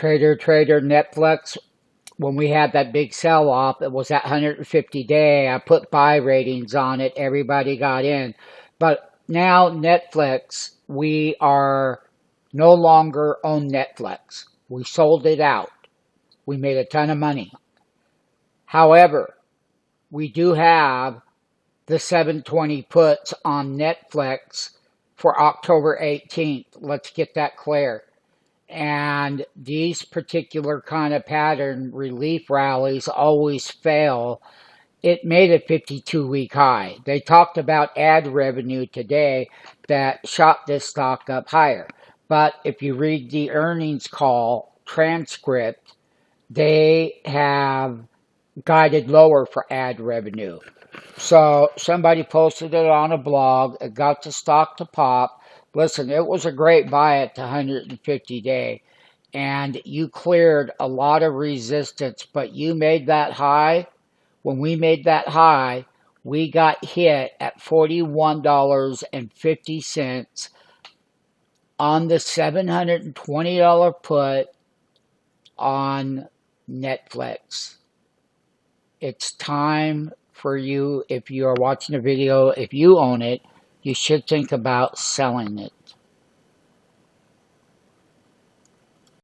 Trader, Nflx, when we had that big sell-off, it was that 150-day. I put buy ratings on it. Everybody got in. But now Nflx, we are no longer on Nflx. We sold it out. We made a ton of money. However, we do have the 720 puts on Nflx for October 18th. Let's get that clear. And these particular kind of pattern relief rallies always fail. It made a 52-week high. They talked about ad revenue today that shot this stock up higher. But if you read the earnings call transcript, they have guided lower for ad revenue. So somebody posted it on a blog. It got the stock to pop. Listen, it was a great buy at the 150-day. And you cleared a lot of resistance, but you made that high. When we made that high, we got hit at $41.50 on the $720 put on Nflx. It's time for you, if you are watching the video, if you own it, you should think about selling it.